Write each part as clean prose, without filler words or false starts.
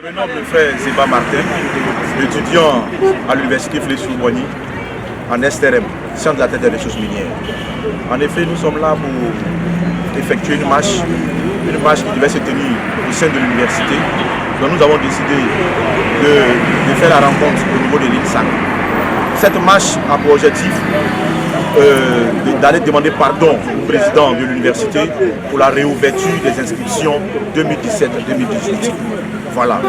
Je me nomme le frère Zeba Martin, étudiant à l'université Félix-Houphouët-Boigny en STRM, sciences de la terre et des ressources minières. En effet, nous sommes là pour effectuer une marche qui devait se tenir au sein de l'université. Donc nous avons décidé de faire la rencontre au niveau de l'INSA. Cette marche a pour objectif d'aller demander pardon au président de l'université pour la réouverture des inscriptions 2017-2018. Voilà.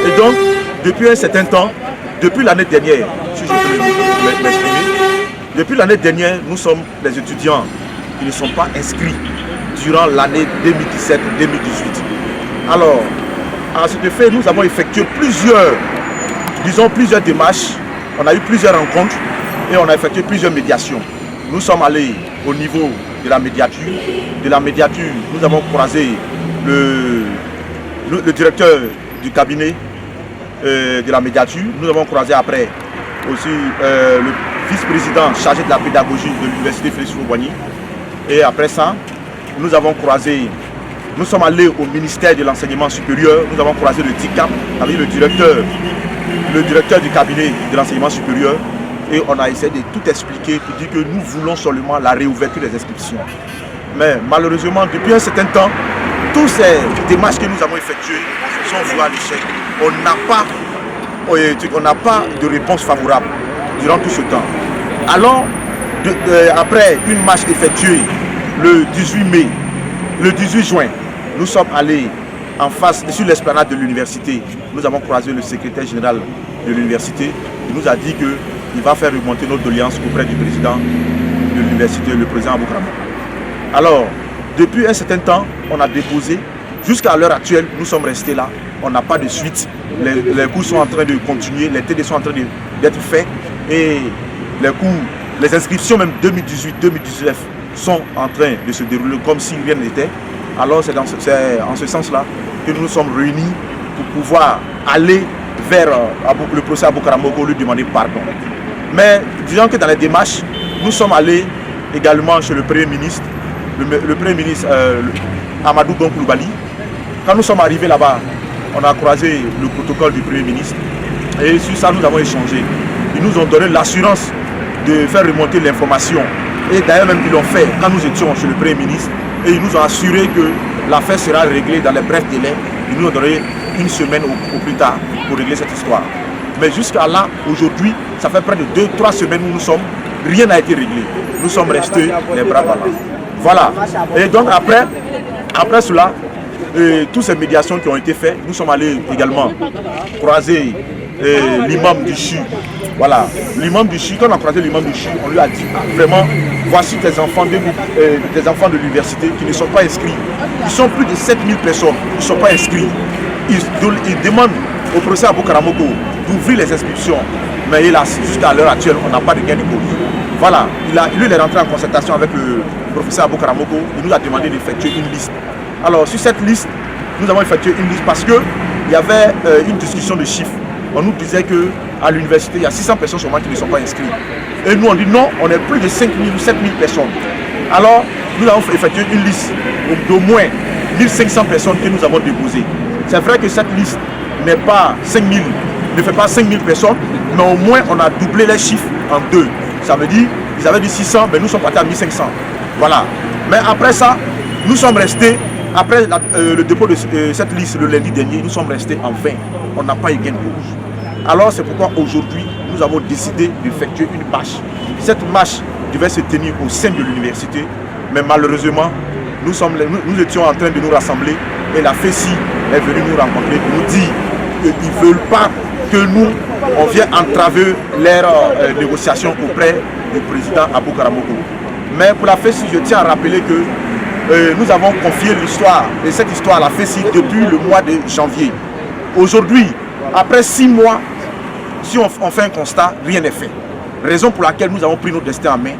Et donc, depuis un certain temps, depuis l'année dernière, si je peux m'exprimer, depuis l'année dernière, nous sommes les étudiants qui ne sont pas inscrits durant l'année 2017-2018. Alors, à cet effet, nous avons effectué plusieurs démarches, on a eu plusieurs rencontres et on a effectué plusieurs médiations. Nous sommes allés au niveau de la médiature. De la médiature, nous avons croisé le directeur du cabinet de la médiature. Nous avons croisé après aussi le vice-président chargé de la pédagogie de l'université Félix-Houphouët-Boigny. Et après ça, nous sommes allés au ministère de l'enseignement supérieur. Nous avons croisé le DICAP avec le directeur du cabinet de l'enseignement supérieur. Et on a essayé de tout expliquer pour dire que nous voulons seulement la réouverture des inscriptions. Mais malheureusement, depuis un certain temps, toutes ces démarches que nous avons effectuées sont vouées à l'échec. On n'a pas de réponse favorable durant tout ce temps. Alors, après une marche effectuée le 18 juin, nous sommes allés en face, sur l'esplanade de l'université. Nous avons croisé le secrétaire général de l'université. Il nous a dit qu'il va faire remonter notre doléance auprès du président de l'université, le président Abou Karamoko. Alors, depuis un certain temps, on a déposé. Jusqu'à l'heure actuelle, nous sommes restés là. On n'a pas de suite. Les cours sont en train de continuer, les TD sont en train d'être faits. Et les inscriptions même 2018-2019 sont en train de se dérouler comme si rien n'était. Alors c'est en ce sens-là que nous nous sommes réunis pour pouvoir aller vers le procès Abou Karamoko, lui demander pardon. Mais disons que dans les démarches, nous sommes allés également chez le Premier ministre, le Premier ministre Amadou Gon Coulibaly. Quand nous sommes arrivés là-bas, on a croisé le protocole du Premier ministre et sur ça nous avons échangé. Ils nous ont donné l'assurance de faire remonter l'information. Et d'ailleurs même ils l'ont fait quand nous étions chez le Premier ministre. Et ils nous ont assuré que l'affaire sera réglée dans les brefs délais. Ils nous ont donné une semaine au plus tard pour régler cette histoire. Mais jusqu'à là, aujourd'hui, ça fait près de 2-3 semaines où nous sommes, rien n'a été réglé. Nous sommes restés les bras ballants. Voilà. Et donc après cela, toutes ces médiations qui ont été faites, nous sommes allés également croiser l'imam du CHU. Voilà, l'imam du CHU, quand on a croisé l'imam du CHU, on lui a dit vraiment, voici tes enfants de l'université qui ne sont pas inscrits. Ils sont plus de 7000 personnes qui ne sont pas inscrits. Ils demandent au professeur Abou Karamoko d'ouvrir les inscriptions. Mais jusqu'à l'heure actuelle, on n'a pas de gain de cause. Voilà, lui il est rentré en concertation avec le professeur Abou Karamoko. Il nous a demandé d'effectuer une liste. Alors sur cette liste, nous avons effectué une liste parce qu'il y avait une discussion de chiffres. On nous disait qu'à l'université, il y a 600 personnes seulement qui ne sont pas inscrites. Et nous, on dit non, on est plus de 5000 ou 7000 personnes. Alors, nous avons effectué une liste d'au moins 1500 personnes que nous avons déposées. C'est vrai que cette liste ne fait pas 5000 personnes, mais au moins, on a doublé les chiffres en deux. Ça veut dire, ils avaient dit 600, mais nous sommes partis à 1500. Voilà. Mais après ça, nous sommes restés, après le dépôt de cette liste le lundi dernier, nous sommes restés en 20. On n'a pas eu gain de cause. Alors c'est pourquoi aujourd'hui, nous avons décidé d'effectuer une marche. Cette marche devait se tenir au sein de l'université, mais malheureusement, nous étions en train de nous rassembler et la FESI est venue nous rencontrer pour nous dire qu'ils ne veulent pas que nous, on vienne entraver leurs négociations auprès du président Abou Karamoko. Mais pour la FESI, je tiens à rappeler que nous avons confié l'histoire, et cette histoire à la FESI depuis le mois de janvier. Aujourd'hui, après 6 mois, si on fait un constat, rien n'est fait. Raison pour laquelle nous avons pris notre destin en main.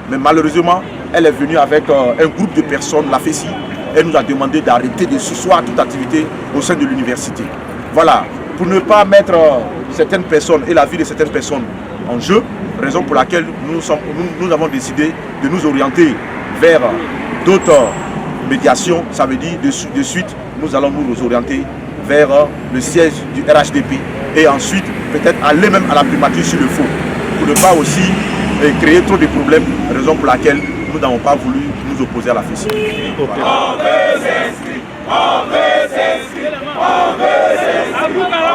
Mais malheureusement, elle est venue avec un groupe de personnes, la FESI. Elle nous a demandé d'arrêter de susseoir toute activité au sein de l'université. Voilà, pour ne pas mettre certaines personnes et la vie de certaines personnes en jeu. Raison pour laquelle nous avons décidé de nous orienter vers d'autres médiations. Ça veut dire de suite, nous allons nous orienter vers le siège du RHDP et ensuite peut-être aller même à la primature s'il le faut, pour ne pas aussi créer trop de problèmes, raison pour laquelle nous n'avons pas voulu nous opposer à la FECI. Okay. On veut s'inscrire, on veut s'inscrire, on veut s'inscrire.